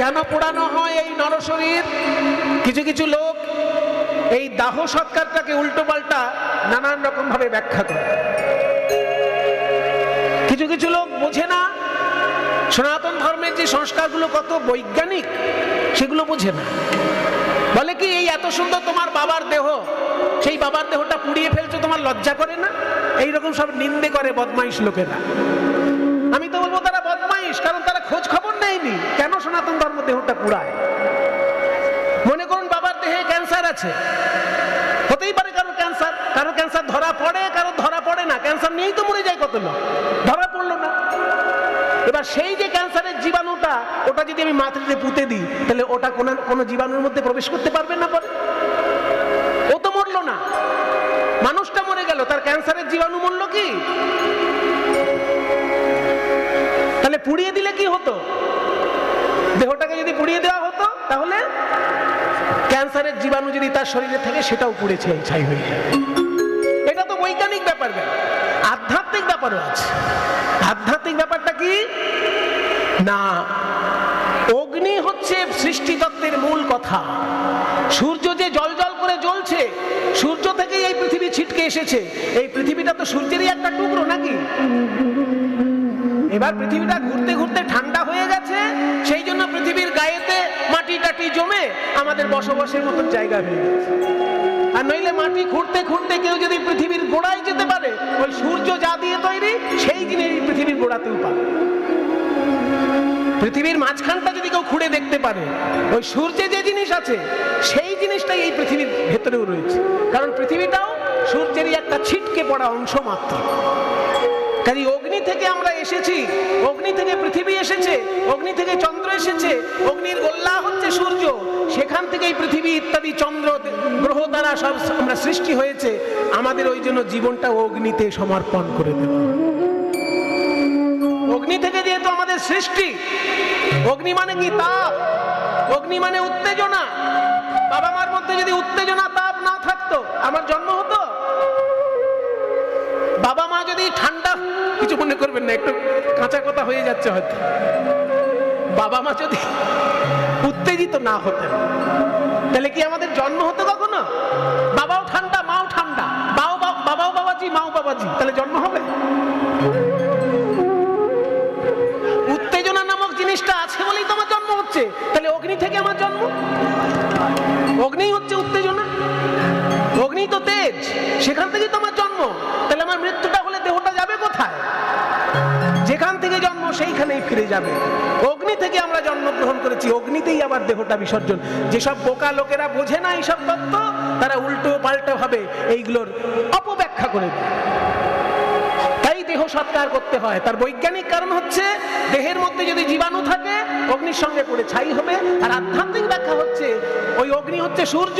কেন পোড়ানো হয় এই নরশরীর? কিছু কিছু লোক এই দাহ সৎকারটাকে উল্টো পাল্টা নানান রকম ভাবে ব্যাখ্যা করে। কিছু কিছু লোক বোঝে না সনাতন ধর্মের যে সংস্কারগুলো কত বৈজ্ঞানিক, সেগুলো বোঝে না। বলে কি, এই এত সুন্দর তোমার বাবার দেহ, সেই বাবার দেহটা পুড়িয়ে ফেলছো, তোমার লজ্জা করে না? এইরকম সব নিন্দে করে বদমাইশ লোকেরা। আমি তো বলবো তারা বদমাইশ, কারণ তারা খোঁজ খবর নেয়নি কেন সনাতন ধর্ম দেহটা পুড়ায়। মনে করুন বাবার দেহে ক্যান্সার আছে, হতেই পারে কারো ক্যান্সার, কারো ক্যান্সার ধরা পড়ে, কারো ধরা পড়ে না। ক্যান্সার নিয়েই তো মরে যায় কত লোক, ধরা পড়লো না। এবার সেই যে ক্যান্সারের জীবাণুটা, ওটা যদি আমি মাটিতে পুঁতে দিই, তাহলে ওটা কোনো জীবাণুর মধ্যে প্রবেশ করতে পারবে না? পরে ও তো মরলো না, মানুষটা মরে গেল, তার ক্যান্সারের জীবাণু মরলো কি? তাহলে পুড়িয়ে দিলে কি হতো? দেহটাকে যদি পুড়িয়ে দেওয়া হতো, তাহলে ক্যান্সারের জীবাণু যদি তার শরীরে থাকে, সেটাও পুড়ে ছাই হয়ে যায়। এটা তো বৈজ্ঞানিক ব্যাপার। আধ্যাত্মিক ব্যাপারও আছে। আধ্যাত্মিক ব্যাপারটা কি না, অগ্নি হচ্ছে সৃষ্টিতত্ত্বের মূল কথা। সূর্য যে জ্বলজ্বল করে জ্বলছে, সূর্য থেকেই এই পৃথিবী ছিটকে এসেছে। এই পৃথিবীটা তো সূর্যেরই একটা টুকরো, নাকি? এবার পৃথিবীটা ঘুরতে ঘুরতে ঠান্ডা হয়ে গেছে, সেই জন্য পৃথিবীর গায়েতে মাটি টাটি জমে আমাদের বসবাসের মতো জায়গা হয়ে গেছে। আর নইলে মাটি খুঁড়তে খুঁড়তে কেউ যদি পৃথিবীর গোড়ায় যেতে পারে, ওই সূর্য যা দিয়ে তৈরি সেই জিনিস পৃথিবীর গোড়াতেও পাবে। পৃথিবীর মাঝখানটা যদি কেউ খুঁড়ে দেখতে পারে, ওই সূর্যে যে জিনিস আছে সেই জিনিসটাই এই পৃথিবীর ভেতরেও রয়েছে। কারণ পৃথিবীটাও সূর্যেরই একটা ছিটকে পড়া অংশ মাত্র। কাজে অগ্নি থেকে আমরা এসেছি, অগ্নি থেকে পৃথিবী এসেছে, অগ্নি থেকে চন্দ্র এসেছে, অগ্নির গোল্লা হচ্ছে সূর্য, সেখান থেকেই পৃথিবী ইত্যাদি চন্দ্র গ্রহ দ্বারা সব আমরা সৃষ্টি হয়েছে। আমাদের ওই জন্য জীবনটা অগ্নিতে সমর্পণ করে দেওয়া। অগ্নি থেকে যেহেতু আমাদের সৃষ্টি, অগ্নি মানে কি? তাপ। অগ্নি মানে উত্তেজনা। বাবা মার মধ্যে যদি উত্তেজনা তাপ না থাকতো, আমার জন্ম হতো? বাবা মা যদি ঠান্ডা, কিছু মনে করবেন না, একটু কাঁচা কথা হয়ে যাচ্ছে হয়তো, বাবা মা যদি উত্তেজিত না হতেন, তাহলে কি আমাদের জন্ম হতো কখনো? বাবাও ঠান্ডা, মাও ঠান্ডা, বাবাও বাবাজি, মাও বাবাজি, তাহলে জন্ম হবে? উত্তেজনা নামক জিনিসটা আছে বলেই তো আমার জন্ম হচ্ছে। তাহলে অগ্নি থেকে আমার জন্ম। অগ্নি হচ্ছে উত্তেজনা, অগ্নি তো তেজ, সেখান থেকেই তো আমার জন্ম। তাহলে আমার মৃত্যুটা হলে দেহটা যাবে কোথায়? যেখান থেকে জন্ম সেইখানেই ফিরে যাবে। অগ্নি থেকে আমরা জন্মগ্রহণ করেছি, অগ্নিতেই আবার দেহটা বিসর্জন। যেসব বোকা লোকেরা বোঝে না এইসব তত্ত্ব, তারা উল্টো পাল্টা ভাবে এইগুলোর অপব্যাখ্যা করে দেয়। তাই দেহ সৎকার করতে হয়। তার বৈজ্ঞানিক কারণ হচ্ছে, দেহের মধ্যে যদি জীবাণু থাকে, অগ্নির সঙ্গে পড়ে ছাই হবে। আর আধ্যাত্মিক ব্যাখ্যা হচ্ছে, ওই অগ্নি হচ্ছে সূর্য,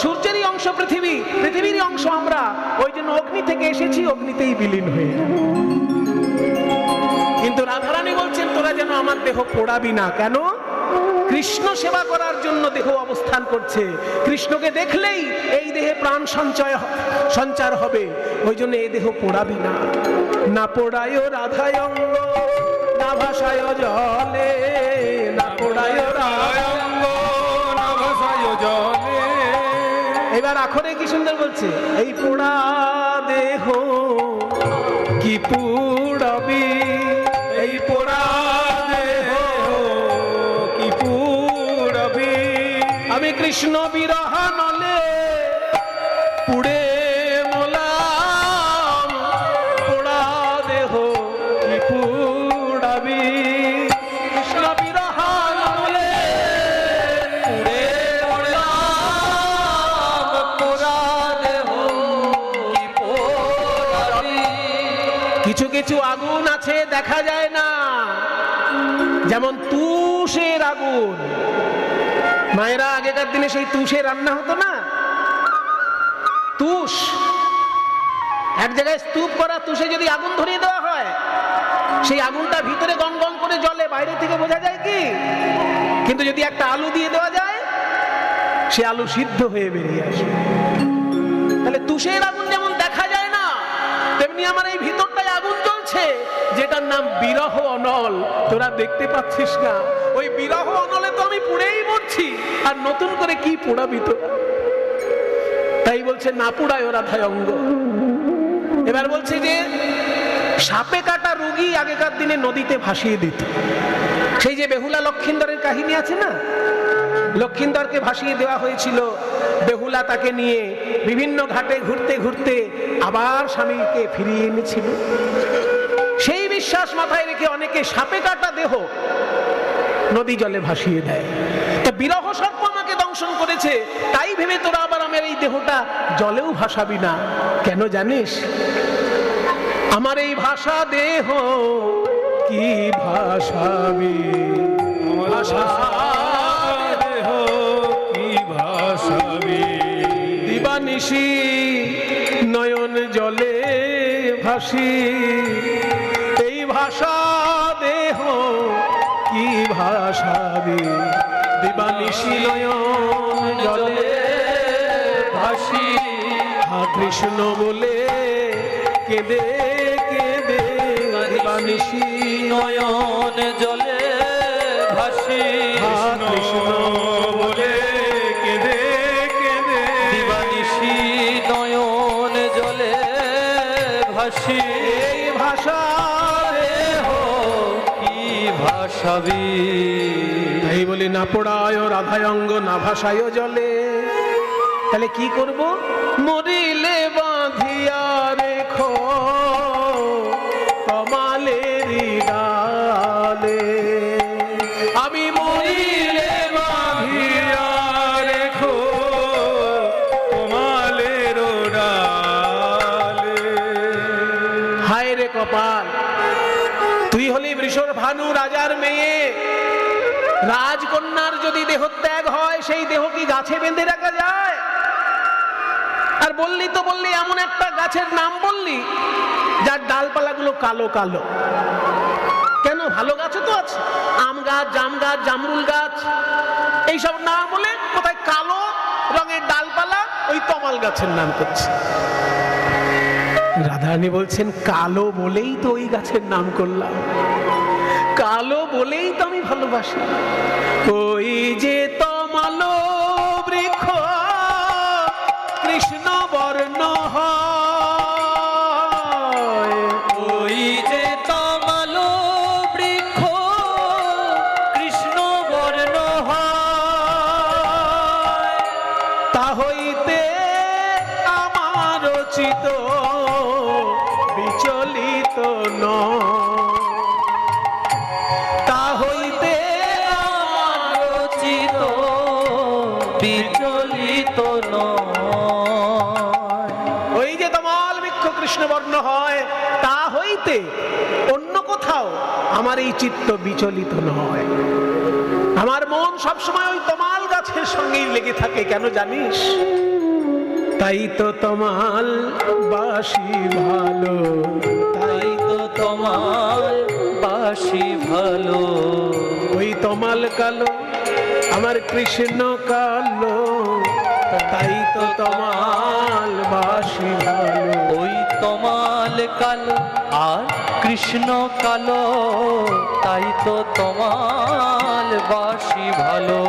সূর্যেরই অংশ পৃথিবী, পৃথিবীরই অংশ আমরা। ওই জন্য অগ্নি থেকে এসেছি, অগ্নিতেই বিলীন হয়ে। কিন্তু রাধারানী বলছেন, তোরা যেন আমার দেহ পোড়াবি না। কেন? কৃষ্ণ সেবা করার জন্য দেহ অবস্থান করছে। কৃষ্ণকে দেখলেই এই দেহে প্রাণ সঞ্চার হবে। ওই জন্য এই দেহ পোড়াবি না। না পোড়ায় রাধায় অঙ্গ, না ভাষায় জলে, না পোড়ায় রাধায় অঙ্গ, না ভাষায় জলে। এবার আখরে কি সুন্দর বলছে, এই পোড়া দেহ কি পুড়াবি, এই পোড়া দেহ কি পুড়াবি। আমি কৃষ্ণ বিরহ নলে পুড়ে মলাম, পোড়া দেহ কি পুড়াবি। কৃষ্ণ বিরহ নলে পুড়ে মলাম, পোড়া দেহ কি পুড়াবি। কিছু কিছু আগুন আছে দেখা যায় না, যেমন তুষের আগুন। মায়েরা আগেকার দিনে সেই তুষে রান্না হতো না, তুষ এক জায়গায় স্তূপ করা তুষে যদি আগুন ধরিয়ে দেওয়া হয়, সেই আগুনটা ভিতরে গন গন করে জ্বলে, বাইরে থেকে বোঝা যায় কি? কিন্তু যদি একটা আলু দিয়ে দেওয়া যায়, সে আলু সিদ্ধ হয়ে বেরিয়ে আসে। তাহলে তুষের আগুন যেমন দেখা যায় না, তেমনি আমার এই ভিতরটায় আগুন জ্বলছে, যেটার নাম বিরহ অনল। তোরা দেখতে পাচ্ছিস না, ওই বিরহ অনলে বলে তো আমি পুড়েই মরছি, আর নতুন করে কি পোড়াবি তো? তাই বলছে না পোড়ায় রাধায় অঙ্গ। এবার বলছে যে সাপে কাটা রোগী আগেকার দিনে নদীতে ভাসিয়ে দিত। সেই যে বেহুলা লক্ষিন্দরের কাহিনী আছে না, লক্ষিন্দরকে ভাসিয়ে দেওয়া হয়েছিল, বেহুলা তাকে নিয়ে বিভিন্ন ঘাটে ঘুরতে ঘুরতে আবার স্বামীকে ফিরিয়ে এনেছিল। সেই বিশ্বাস মাথায় রেখে অনেকে সাপে কাটা দেহ নদী জলে ভাসিয়ে দেয়। তো বিরহ সর্প আমাকে দংশন করেছে, তাই ভেবে তোরা আবার আমার এই দেহটা জলেও ভাসাবি না। কেন জানিস? আমার এই ভাষা দেহ কি ভাসাবি, ভাষা দেহ কি ভাসাবি, দিবানিশি নয়ন জলে ভাসি, এই ভাষা দেহ কি ভাসাবি, দিবানিশি নয়ন জলে ভাসি, হা কৃষ্ণ বলে কেঁদে কেঁদে, দিবানিশি নয়ন জলে ভাসি, কৃষ্ণ বলে কেঁদে কেঁদে, দিবানিশি নয়ন জলে ভাসি, এই ভাষা দেহ কি ভাসাবি। এই বলি না পোড়ায় রাধায় অঙ্গ, না ভাসায় জলে। তাহলে কি করব? মরিলে বাঁধিয়া রেখো তমালেরি ডালে, আমি মরিলে বাঁধিয়া রেখো তমালের ডালে। হায় রে কপাল, তুই হলি বৃষর ভানু রাজার মেয়ে, রাজকন্যার যদি দেহত্যাগ হয় সেই দেহ কি গাছে বেঁধে রাখা যায়? আর বললি তো বললি এমন একটা গাছের নাম বললি যার ডালপালাগুলো কালো কালো। কেন? ভালো গাছও তো আছে, আম গাছ, জাম গাছ, জামরুল গাছ, এইসব না বলে কোথায় কালো রঙের ডালপালা, ওই তমাল গাছের নাম করছে। রাধারানী বলছেন কালো বলেই তো ওই গাছের নাম করলাম, কালো বলেই তো আমি ভালোবাসি। ওই যে তমালো বৃক্ষ কৃষ্ণ বর্ণ হয়, ওই যে তমালো বৃক্ষ কৃষ্ণ বর্ণ হয়, তা হইতে আমার চিত বিচলিত নয়, তা হইতে আমার চিত বিচলিত নয়। ওই যে তমাল বৃক্ষ কৃষ্ণ বর্ণ হয়, তা হইতে অন্য কোথাও আমার এই চিত্ত বিচলিত নয়। আমার মন সবসময় ওই তমাল গাছের সঙ্গেই লেগে থাকে। কেন জানিস? তাই তো তমাল বাসি ভালো, তাই তো তোমার বাসি ভালো, ওই তমাল কালো আমার কৃষ্ণ কালো, তাই তো তমাল বাসি ভালো, ওই তমাল কালো আর কৃষ্ণ কালো, তাই তো তমাল বাসি ভালো,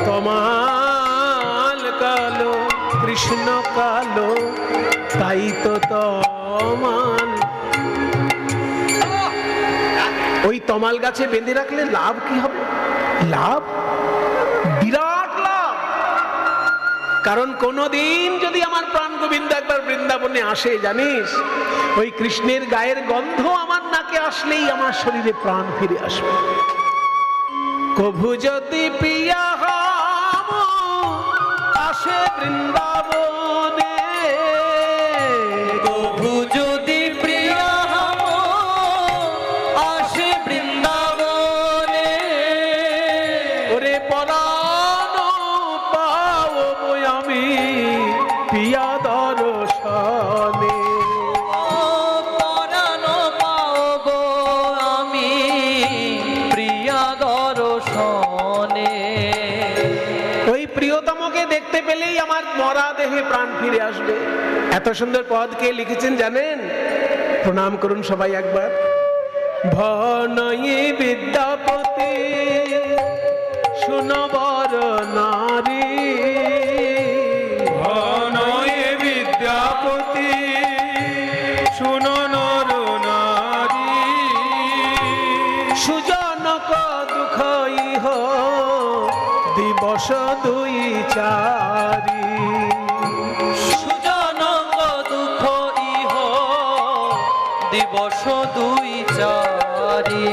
তমাল কালো কৃষ্ণ কালো, তাই তো তমাল। ওই তমাল গাছে বেঁধে রাখলে লাভ কি হবে? লাভ, বিরাট লাভ। কারণ কোনদিন যদি আমার প্রাণ গোবিন্দ একবার বৃন্দাবনে আসে, জানিস ওই কৃষ্ণের গায়ের গন্ধ আমার নাকে আসলেই আমার শরীরে প্রাণ ফিরে আসবে। কভু যদি পিয়া হাম আসে বৃন্দাবনে, কভু যদি প্রিয়া হাম আসে বৃন্দাবনে, ওরে পরাণ পাবো আমি পিয়া দর্শনে, পরাণ পাবো আমি প্রিয়া দর্শনে। ওই প্রিয়তমকে দেখতে পেলেই আমার মরা দেহে প্রাণ ফিরে আসবে। এত সুন্দর পদ কে লিখেছেন জানেন? প্রণাম করুন সবাই একবার। ভনয়ে বিদ্যাপতি শুনো বর নারী, ঘনয়ে বিদ্যাপতি শুনো নর নারী, সুজনক দুঃখ ইহ দিবস দুই চারি। সুজনক দুঃখ ইহ দিবস দুই চারি।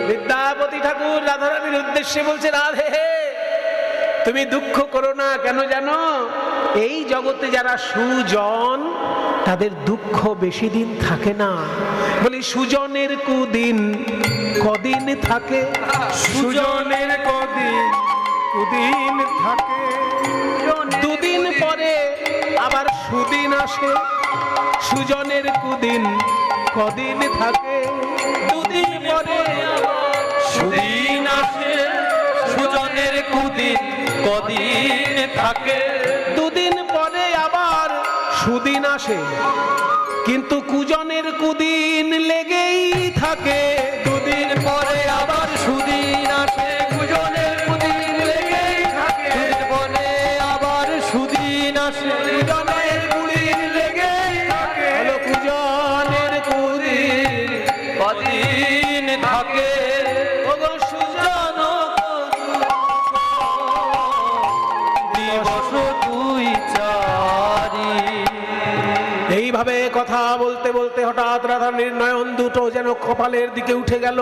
বিদ্যাপতি ঠাকুর রাধারানীর উদ্দেশ্যে বলছে, রাধে তুমি দুঃখ করো না। কেন জানো? এই জগতে যারা সুজন তাদের দুঃখ বেশি দিন থাকে না। বলি সুজনের কুদিন কদিন থাকে? সুজনের কদিন কুদিন থাকে, দুদিন পরে আবার সুদিন আসে। সুজনের কুদিন কদিন থাকে? দুদিন পরে সুদিন আসে, সুজনের কুদিন কদিন থাকে। দুদিন পরে আবার সুদিন আসে, কিন্তু কুজনের কুদিন লেগেই থাকে। দুদিন পরে আবার সুদিন আসে, কুজনের কুদিন লেগেই থাকে। দুদিন পরে আবার সুদিন আসে, কুজনের কুদিন লেগেই থাকে। হলো কুজনের কুদিন কদিন থাকে। ওগো সুজন দিবস দুই চারি। এইভাবে কথা বলতে বলতে হঠাৎ রাধারানীর নয়ন দুটো যেন কপালের দিকে উঠে গেল,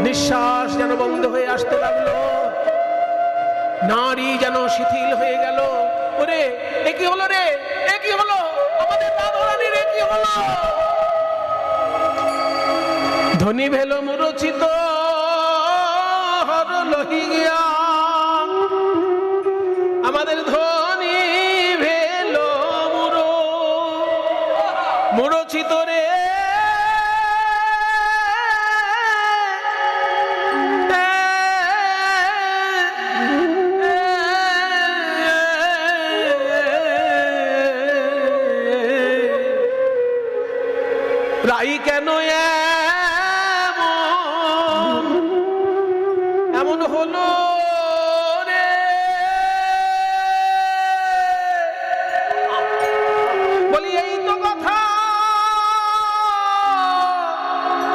নিঃশ্বাস যেন বন্ধ হয়ে আসতে লাগলো, নারী যেন শিথিল হয়ে গেল। ওরে এ কি হলো রে, এ কি হলো, আমাদের রাধারানীর এ কি হলো? ধ্বনি ভেল মুরচিত হর লহি গিয়া, আমাদের ধ্বনি ভেল মুরচিত রে। রাই কেন এমন হলো রে? বলি এই তো কথা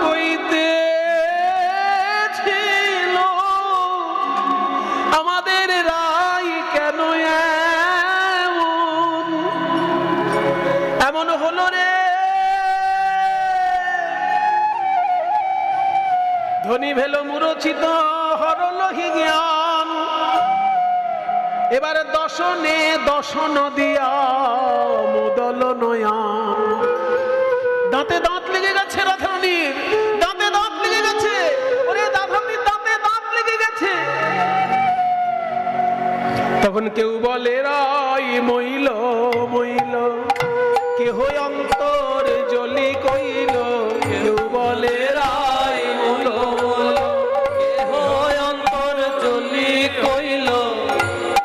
কইতে ছিল, আমাদের রাই কেন এমন হলো রে? ধ্বনি ভেল মুরচিত হরলহি জ্ঞান, এবারে দশনে দশন দিয়া মুদল নয়ান। দাঁতে দাঁত লেগে গেছে রাধারানীর, দাঁতে দাঁত লেগে গেছে। ওরে রাধারানীর দাঁতে দাঁত লেগে গেছে। তখন কেউ বলে রাই মইল মইল, কেহ অন্তর জ্বলি কইল। কেউ বলে রাই মইল, কেহ অন্তর জ্বলি কইল।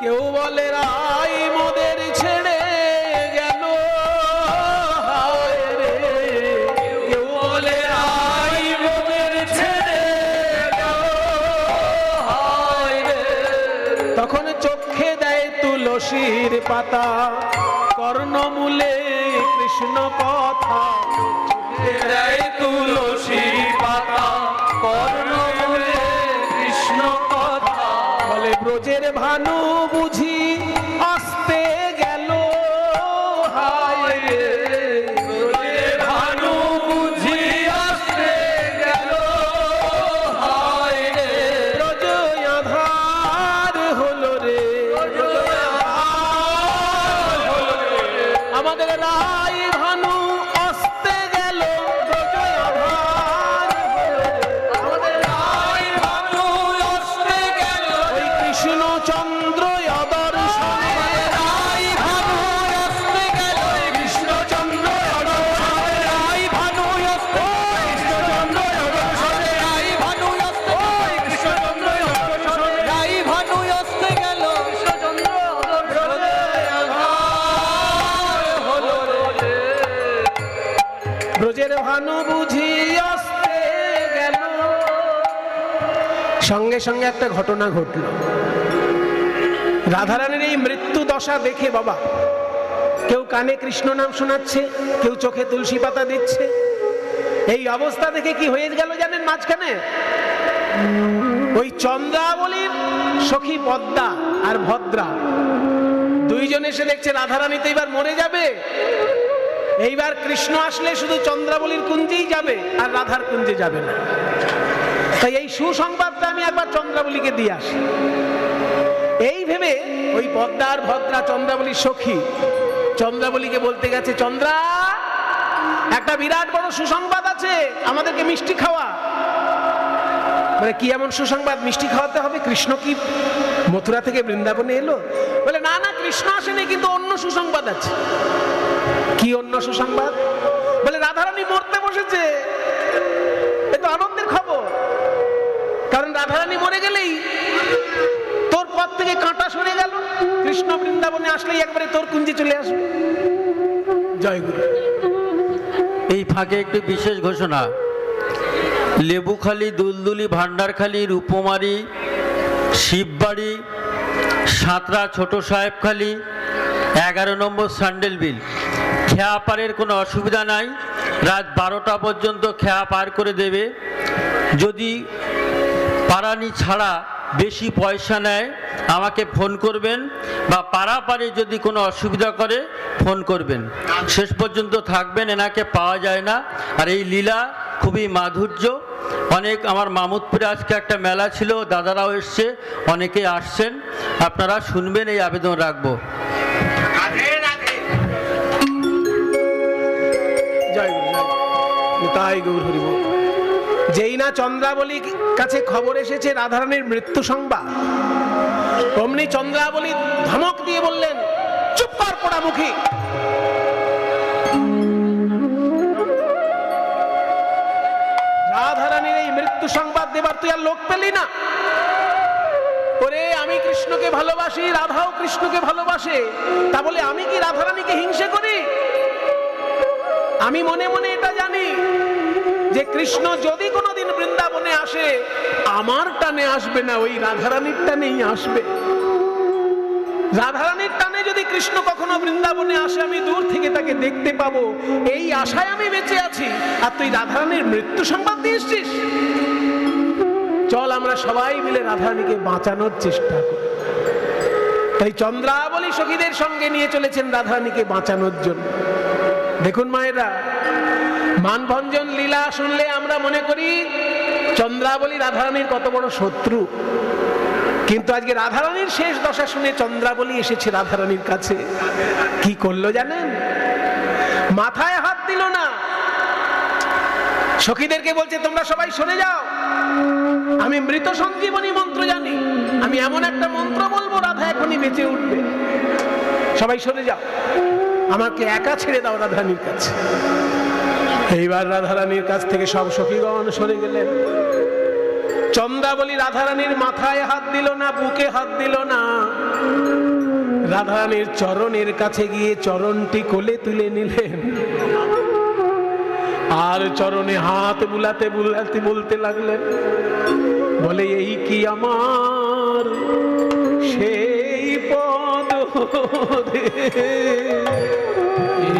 কেউ বলে রাই মোদের ছেড়ে গেল। হায় রে, কেউ বলে রাই মোদের ছেড়ে গেল। হায় রে। তখন চোখে দেয় তুলসীর পাতা, কর্ণমূলে কৃষ্ণ কথা। দেয় তুলসী পাতা, কর্ণমূলে কৃষ্ণ কথা। বলে ব্রজের ভানু বুঝি আসতে গেল। হায় রে, ব্রজের ভানু বুঝি আসতে গেল। হায় রে, ব্রজ আধার হলো রে। আমাদের রাই ভানু আসতে গেল, ব্রজ আধার হলো রে। আমাদের রাই ভানু আসতে গেল। ওই কৃষ্ণচন্দ্র অদর্শনে, রাই ভানু আসতে গেল। কৃষ্ণচন্দ্র অদর্শনে, রাই ভানু আসতে কৃষ্ণচন্দ্র অদর্শনে, রাই ভানু আসতে কৃষ্ণচন্দ্র অদর্শনে। রাই ভানু আসতে গেল। কৃষ্ণচন্দ্র হলো রে। ব্রজের ভানু বুঝি আসতে গেল। সঙ্গে সঙ্গে একটা ঘটনা ঘটল। রাধারানীর এই মৃত্যু দশা দেখে বাবা, কেউ কানে কৃষ্ণ নাম শোনাচ্ছে, কেউ চোখে তুলসী পাতা দিচ্ছে। এই অবস্থা দেখে কি হয়ে গেল জানেন? মাঝখানে ওই চন্দ্রাবলীর সখী পদ্মা আর ভদ্রা দুইজন এসে দেখছে রাধারানী তো এবার মরে যাবে, এইবার কৃষ্ণ আসলে শুধু চন্দ্রাবলীর কুঞ্জেই যাবে আর রাধার কুঞ্জে যাবে না। তাই এই সুসংবাদটা আমি একবার চন্দ্রাবলীকে দিয়ে আসি। এই ভেবে ওই পদ্মা আর ভদ্রা চন্দ্রাবলীর সখী চন্দ্রাবলীকে বলতে গেছে, চন্দ্রা, একটা বিরাট বড় সুসংবাদ আছে, আমাদেরকে মিষ্টি খাওয়া। বলে কি এমন সুসংবাদ? মিষ্টি খাওয়াতে হবে? কৃষ্ণ কি মথুরা থেকে বৃন্দাবনে এলো? বলে না না, কৃষ্ণ আসেনি, কিন্তু অন্য সুসংবাদ আছে। কি অন্য সুসংবাদ? বলে রাধারানী মরতে বসেছে। এ তো আনন্দের খবর, কারণ রাধারানী মরে গেলেই তোর পথ থেকে কাঁটা সরে গেল, কৃষ্ণ বৃন্দাবনে আসলেই একবারে তোর কুঞ্জে চলে আসবে। জয় গুরু। এই ফাঁকে একটি বিশেষ ঘোষণা। লেবুখালী, দুলদুলি, ভান্ডারখালী, রূপমারি, শিববাড়ি, সাঁতরা, ছোট সাহেবখালী, 11 নম্বর স্যান্ডেল বিল, খেয়া পারের কোনো অসুবিধা নাই। রাত 12টা পর্যন্ত খেয়া পার করে দেবে। যদি পারানি ছাড়া বেশি পয়সা নেয় আমাকে ফোন করবেন, বা পারাপারে যদি কোনো অসুবিধা করে ফোন করবেন। শেষ পর্যন্ত থাকবেন, এনাকে পাওয়া যায় না। আর এই লীলা খুবই মাধুর্য। অনেক আমার মামুদপুরে আজকে একটা মেলা ছিল, দাদারাও এসছে, অনেকে আসছেন, আপনারা শুনবেন, এই আবেদন রাখবো। জয় গুরু, তাই গৌর হরি বল। যেই না চন্দ্রাবলীর কাছে খবর এসেছে রাধারানীর মৃত্যু সংবাদ, অমনি চন্দ্রাবলী ধমক দিয়ে বললেন, চুপ কর পোড়ামুখী। রাধারানীর এই মৃত্যু সংবাদ দেবার তুই আর লোক পেলি না? ওরে, আমি কৃষ্ণকে ভালোবাসি, রাধাও কৃষ্ণকে ভালোবাসে, তা বলে আমি কি রাধারানীকে হিংসে করি? আমি মনে মনে এটা জানি যে কৃষ্ণ যদি কোনোদিন বৃন্দাবনে আসে, আমার টানে আসবে না, ওই রাধারানীর টানেই আসবে। রাধারানীর টানে যদি কৃষ্ণ কখনো বৃন্দাবনে আসে, আমি দূর থেকে তাকে দেখতে পাবো, এই আশায় আমি বেঁচে আছি। আর তুই রাধারানীর মৃত্যু সংবাদ দিয়ে এসছিস? চল আমরা সবাই মিলে রাধারানীকে বাঁচানোর চেষ্টা করি। তাই চন্দ্রাবলী সখীদের সঙ্গে নিয়ে চলেছেন রাধারানীকে বাঁচানোর জন্য। দেখুন মায়েরা, মানভঞ্জন লীলা শুনলে আমরা মনে করি চন্দ্রাবলী রাধারানীর কত বড় শত্রু, কিন্তু আজকে রাধারানীর শেষ দশা শুনে চন্দ্রাবলী এসেছে রাধারানীর কাছে। কি করলো জানেন? মাথায় হাত দিল না, সখীদেরকে বলছে তোমরা সবাই সরে যাও, আমি মৃত সঞ্জীবনী মন্ত্র জানি, আমি এমন একটা মন্ত্র বলবো রাধা এখনই বেঁচে উঠবে, সবাই সরে যাও, আমাকে একা ছেড়ে দাও রাধারানীর কাছে। এইবার রাধারানীর কাছ থেকে সব সখীগণ সরে গেলেন। চন্দ্রাবলী রাধারানীর মাথায় হাত দিল না, বুকে হাত দিল না, রাধারানীর চরণের কাছে গিয়ে চরণটি কোলে তুলে নিলেন, আর চরণে হাত বুলাতে বুলাতে বলতে লাগলেন, বলে এই কি আমার সেই পদ রে,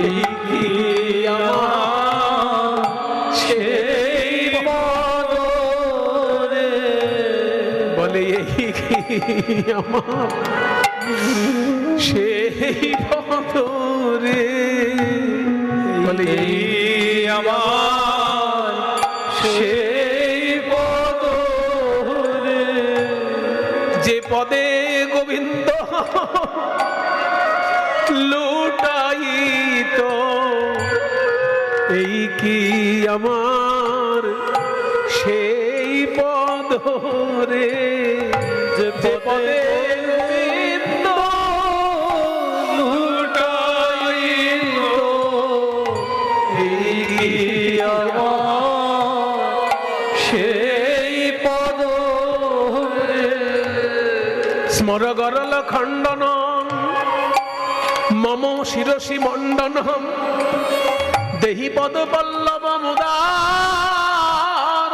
এই কি আমার সেই পদ রে, বলে এই কি আমার সেই পদ রে, বলে এই আমার সেই পদ রে, যে পদে গোবিন্দ লুটাইত, এই কি আমার সেই পদ রে, যে পদে গোবিন্দ লুটাইত, এই কি আমার সেই পদ রে। স্মর গরল খণ্ডন মম শিরসি মণ্ডনম দেহি পদ পল্লব মুদার।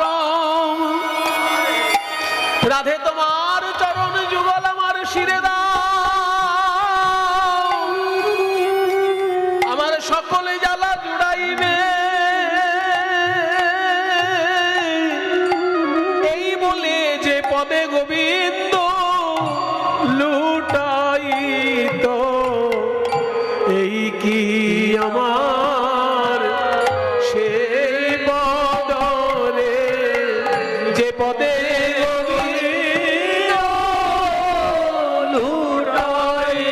গোবিন্দ লুটাইত, এই কি আমার সেই পদরে, যে পদে লুটাইত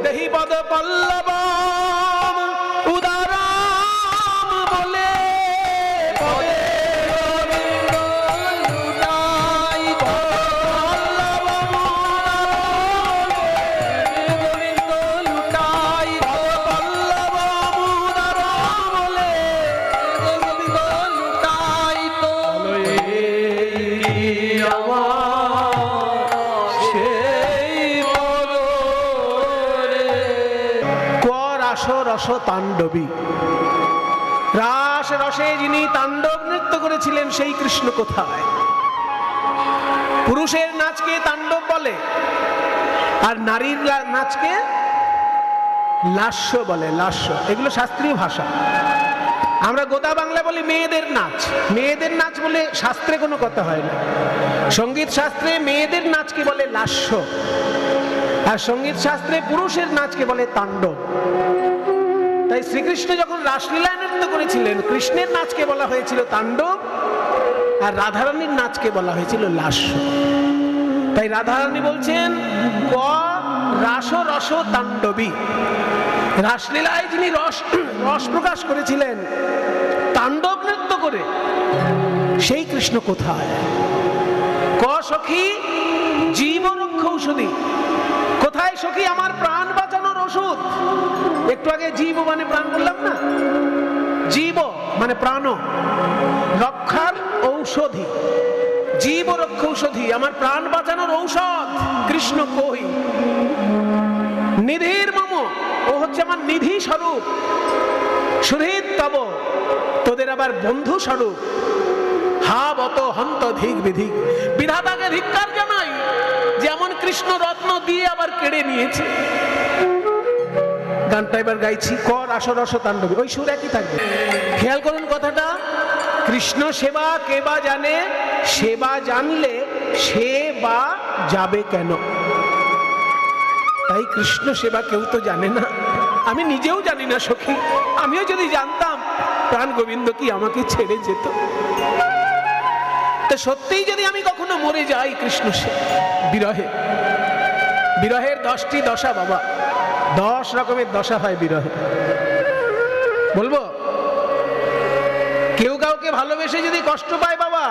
দেহি পদ পল্লবম উদারাম বলে, পদে গোবিন্দ লুটাইত গোবিন্দ লুটাইত পল্লবম উদারাম বলে, গোবিন্দ লুটাইত রাস রস তাণ্ডবী, রাস রসে যিনি তাণ্ডব নৃত্য করেছিলেন সেই কৃষ্ণ কোথায়? পুরুষের নাচকে তাণ্ডব বলে, আর নারীর নাচকে লাস্য বলে। লাস্য এগুলো শাস্ত্রীয় ভাষা। আমরা গোদা বাংলা বলি মেয়েদের নাচ। মেয়েদের নাচ বলে শাস্ত্রে কোনো কথা হয় না। সঙ্গীত শাস্ত্রে মেয়েদের নাচকে বলে লাস্য, আর সঙ্গীত শাস্ত্রে পুরুষের নাচকে বলে তাণ্ডব। তাই শ্রীকৃষ্ণ যখন রাসলীলা নৃত্য করেছিলেন, কৃষ্ণের নাচকে বলা হয়েছিল তাণ্ডব, আর রাধারানীর নাচকে বলা হয়েছিল লাস্য। তাই রাধারানী বলছেন ক রাস রস তাণ্ডবী। রাসলীলায় যিনি রস প্রকাশ করেছিলেন তাণ্ডব নৃত্য করে, সেই কৃষ্ণ কোথায়? ক সখী জীবরক্ষ ঔষধি, কোথায় সখী আমার প্রাণ বাঁচানোর ওষুধ? একটু আগে জীব মানে প্রাণ বললাম না, জীব মানে প্রাণ, রক্ষার ঔষধি, জীব রক্ষ ঔষধি, আমার প্রাণ বাঁচানোর ঔষধ কৃষ্ণ কই? নিধির মম, ও হচ্ছে আমার নিধি স্বরূপ। সুধীর তব, তোদের আবার বন্ধু স্বরূপ। হা বত হন্ত ধিক বিধিক, বিধাতাকে ধিক্কার জানাই, যেমন কৃষ্ণ রত্ন দিয়ে আবার কেড়ে নিয়েছে। গানটা এবার গাইছি ক রাস রস তাণ্ডবী, ওই সুর একই থাকবে। খেয়াল করুন কথাটা, কৃষ্ণ সেবা কে বা জানে, সেবা জানলে সে বা যাবে কেন? তাই কৃষ্ণ সেবা কেউ তো জানে না, আমি নিজেও জানি না সখী। আমিও যদি জানতাম প্রাণ গোবিন্দ কি আমাকে ছেড়ে যেত? তো সত্যিই যদি আমি কখনো মরে যাই কৃষ্ণ বিরহে, বিরহের 10টি দশা বাবা, 10 রকমের দশা হয় বিরহে। বলবো কেউ কাউকে ভালোবেসে যদি কষ্ট পায় বাবা,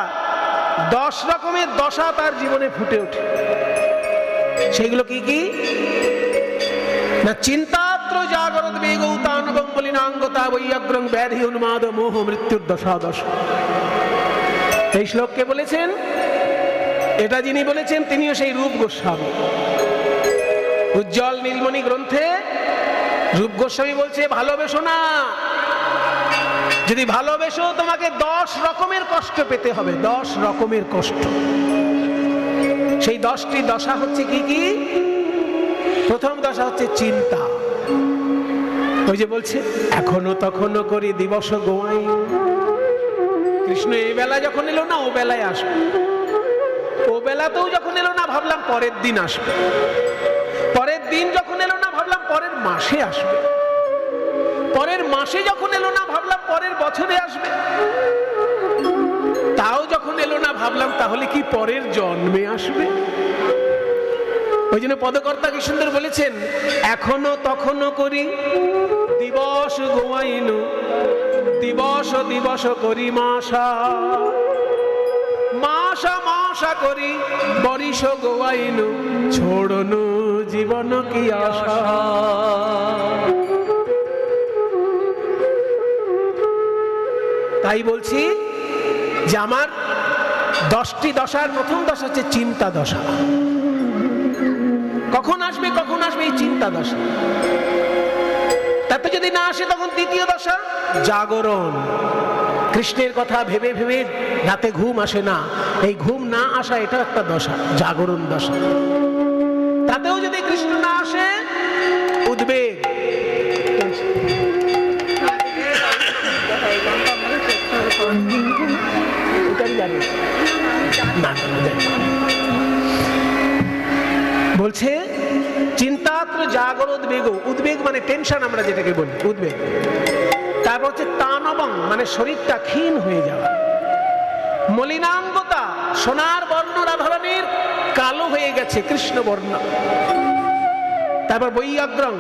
10 রকমের দশা তার জীবনে ফুটে ওঠে। সেইগুলো কি কি না? চিন্তাত্র জাগরত বেগৌতানবং বলিনাঙ্গতা বৈয়াগ্রং ব্যাধি উন্মাদ মোহ মৃত্যুর দশা দশ। এই শ্লোককে বলেছেন, এটা যিনি বলেছেন তিনিও সেই রূপ গোস্বামী। উজ্জ্বল নীলমণি গ্রন্থে রূপ গোস্বামী বলছে ভালোবেসো না, যদি ভালোবেসো তোমাকে 10 রকমের কষ্ট পেতে হবে, 10 রকমের কষ্ট। সেই 10টি দশা হচ্ছে কি কি? প্রথম দশা হচ্ছে চিন্তা। ওই যে বলছে এখনো তখনো করি দিবস গোয়াই, কৃষ্ণ এই বেলা যখন এলো না ও বেলায় আসবে, ও বেলাতেও যখন এলো না ভাবলাম পরের দিন আসবে, পরের দিন যখন এলো না ভাবলাম পরের মাসে আসবে, পরের মাসে যখন এলো না ভাবলাম পরের বছরে আসবে, তাও যখন এলো না ভাবলাম তাহলে কি পরের জন্মে আসবে। ওই জন্য পদকর্তা কি সুন্দর বলেছেন, এখনো তখনো করি দিবস গোয়াইনু, দিবস দিবস করি মাসা, মাসা মাসা করি বরিশ গোয়াইনু, ছোড়নু জীবন কি আশা। তাই বলছি যে আমার 10টি দশার প্রথম দশা হচ্ছে চিন্তা দশা। কখন আসবে কখন আসবে এই চিন্তা দশা। তাতে যদি না আসে তখন দ্বিতীয় দশা জাগরণ। কৃষ্ণের কথা ভেবে ভেবে রাতে ঘুম আসে না, এই ঘুম না আসা এটা একটা দশা, জাগরণ দশা। তাতেও যদি কৃষ্ণ না আসে উদ্বেগ। না, বলছে চিন্তাত্র জাগর উদ্বেগ, উদ্বেগ মানে টেনশন আমরা যেটাকে বলি উদ্বেগ। তারপর হচ্ছে তানবং মানে শরীরটা ক্ষীণ হয়ে যাওয়া, মলিনাঙ্গতা সোনার বর্ণ রাধারানীর কালো হয়ে গেছে কৃষ্ণ বর্ণ। তারপর বৈয়াগ্রং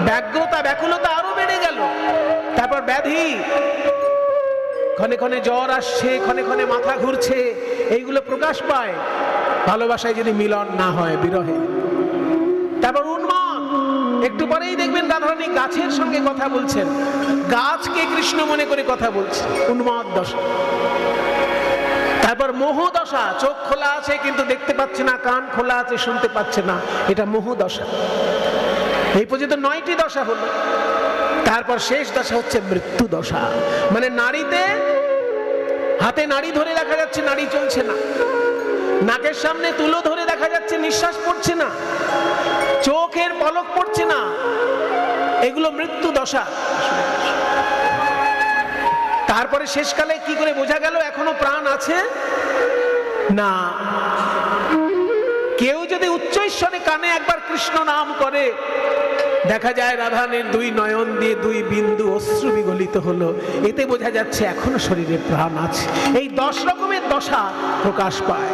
ব্যগ্রতা ব্যাকুলতা আরো বেড়ে গেল। তারপর ব্যাধি, ক্ষণে ক্ষণে জ্বর আসছে, ক্ষণে ক্ষণে মাথা ঘুরছে, এইগুলো প্রকাশ পায় ভালোবাসায় যদি মিলন না হয়, বিরহে। তারপর উন্মাদ, একটু পরেই দেখবেন রাধারানী গাছের সঙ্গে কথা বলছেন, গাছকে কৃষ্ণ মনে করে কথা বলছে, উন্মাদ দশা। তারপর মোহ দশা, চোখ খোলা আছে কিন্তু দেখতে পাচ্ছে না, কান খোলা আছে শুনতে পাচ্ছে না, এটা মোহ দশা। এই পর্যন্ত 9টি দশা হলো। তারপর শেষ দশা হচ্ছে মৃত্যু দশা, মানে নাড়িতে হাতে নাড়ি ধরে দেখা যাচ্ছে নাড়ি চলছে না, নাকের সামনে তুলো ধরে দেখা যাচ্ছে নিঃশ্বাস পড়ছে না, চোখের পলক পড়ছে না, এগুলো মৃত্যু দশা। তারপরে শেষকালে কি করে বোঝা গেল এখনো প্রাণ আছে? না, কেউ যদি উচ্চ ঈশ্বরে কানে একবার কৃষ্ণ নাম করে, দেখা যায় রাধারানীর 2 নয়ন দিয়ে 2 বিন্দু অশ্রু বিগলিত হলো, এতে বোঝা যাচ্ছে এখনো শরীরে প্রাণ আছে। এই 10 রকমের দশা প্রকাশ পায়।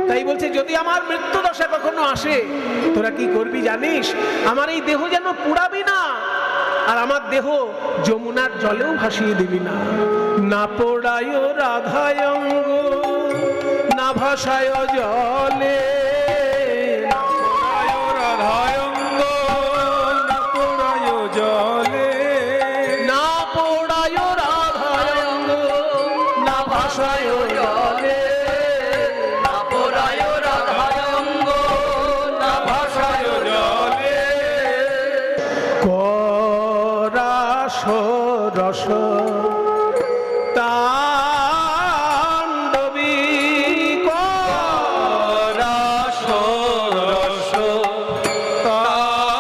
তাই বলছে যদি আমার মৃত্যু দশা কখনো আসে, তোরা কি করবি জানিস? আমার এই দেহ যেন পুড়াবি না, আর আমার দেহ যমুনার জলেও ভাসিয়ে দিবি না। না পোড়ায় রাধায় অঙ্গ, না ভাসায় জলে, না পোড়ায় রাধায় অঙ্গ, না পোড়ায় জলে, না পোড়ায় রাধায় অঙ্গ, না ভাসায় জলে, না পোড়ায় রাধায় অঙ্গ, না ভাসায় জলে। রাস রস তাণ্ডবী, রাস রস তাণ্ডবী,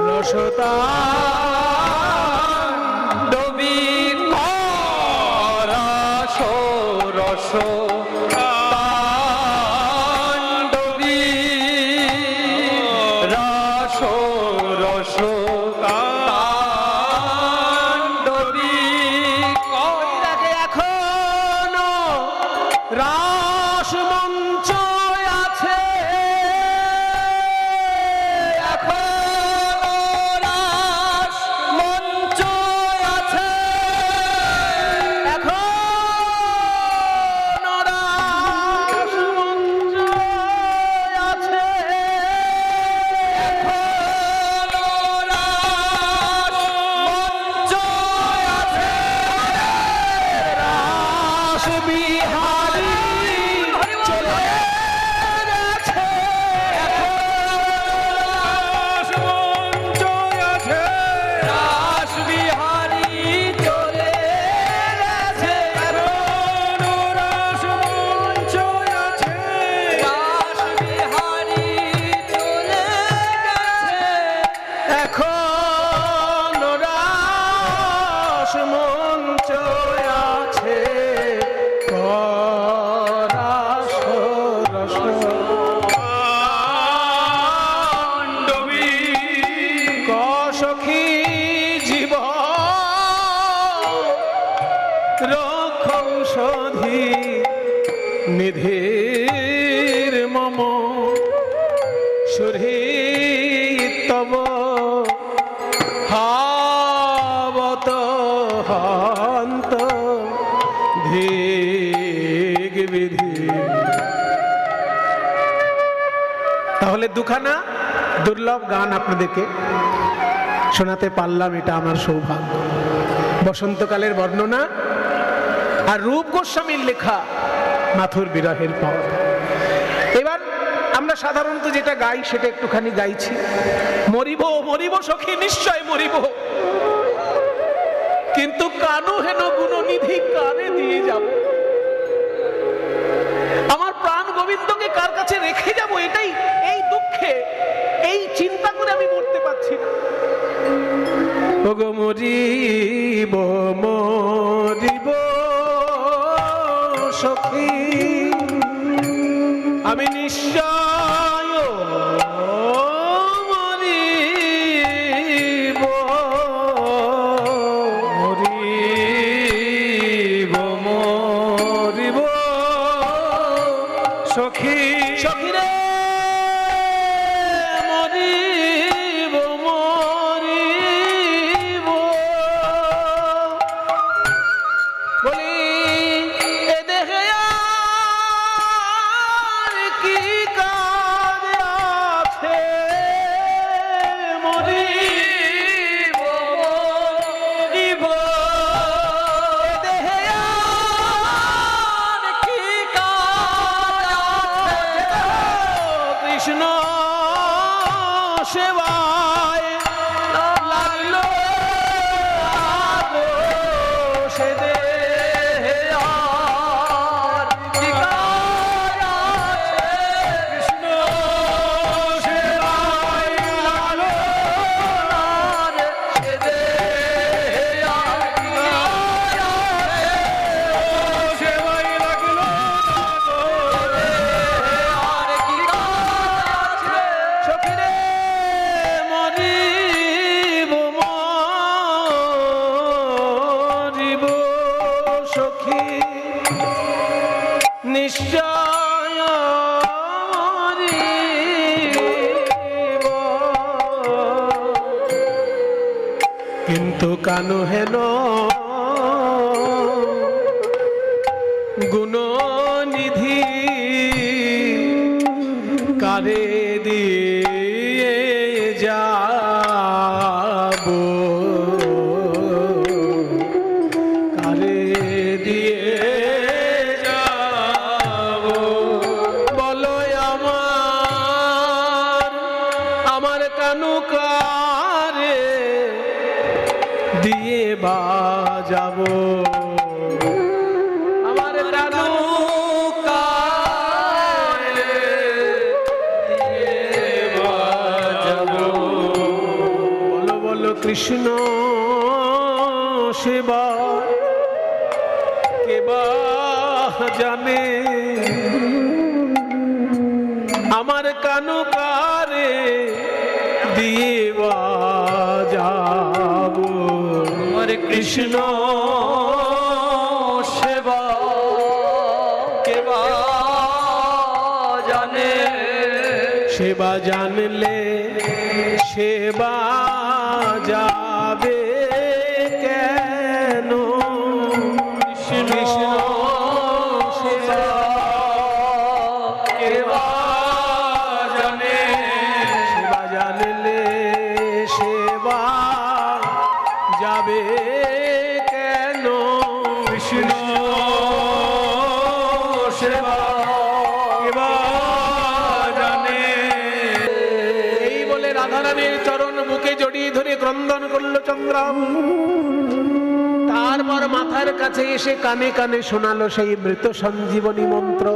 রস তাণ্ডবী, রাস রস তাণ্ডবী, রাস রস তাণ্ডবী। তাকে এখনো রাস মঞ্চ আছে, এখনো রাস মঞ্চ আছে, এখনো রাস মঞ্চ আছে, এখনো রাস মঞ্চ আছে। রাস বিহারী চলে গেছে, রাস মঞ্চ আছে, রাস বিহারী চলে গেছে, এখনো রাস মঞ্চ আছে, রাস বিহারী চলে গেছে, এখনো রাস মঞ্চ আছে, রাস রস তাণ্ডবী, কসখী জীব রক্ষৌষধি নিধির মম সুহৃতব হাবত হন্ত ধিগ বিধি। তাহলে দুখানা দুর্লভ গান আপনাদেরকে শোনাতে পারলাম, এটা আমার সৌভাগ্য। বসন্তকালের বর্ণনা আর রূপ গোস্বামীর লেখা মাথুর বিরহের পর। এবার আমরা সাধারণত যেটা গাই সেটা একটুখানি গাইছি, মরিব মরিব সখী নিশ্চয় মরিব, কিন্তু কানু হেন গুণনিধি কারে দিয়ে যাব, আমার প্রাণ গোবিন্দকে কার কাছে রেখে যাব, এটাই এই দুঃখে এই চিন্তা করে আমি মরতে পারছি না। ওগো মরিব মরিব সখী আমি নিশ্চয় মরিব মরিব মরিব সখী সখী রে মরিব মরিব বলি এ দেহে আর কি কাজ আছে মরিব মরিব এ দেহে আর কি কাজ আছে কৃষ্ণ সেবায় লাগলো আগো সে দেহে আর কি কাজ আছে কৃষ্ণ সেবায় লাগলো সে দেহে আর কি কাজ আছে সেবায় লাগলো আর কি কাজ আছে সখী রে মরিব মরিব সখী নিশ্চয় মরিব কিন্তু কানু হেন গুণনিধি কারে দিয়ে যাব কারে দিয়ে যাব বলো আমার কানু কারে দিয়ে বাজাবো আমার কানু কারে দিয়ে বাজাবো বলো বলো কৃষ্ণ সেবা কেবা জানে আমার কানু কারে দিয়ে বাজাবো হরে কৃষ্ণ সেবা কেবা জানে সেবা জানলে সেবা যাবে কেন কৃষ্ণ সেবা কেবা জানে সেবা জানলে সেবা যাবে কেন কৃষ্ণ সেবা কেবা জানে এই বলে রাধারানীর চরণ বুকে জড়িয়ে ধরে ক্রন্দন করলো চন্দ্রাম তারপর মাথার কাছে এসে কানে কানে শোনালো সেই মৃত সঞ্জীবনী মন্ত্র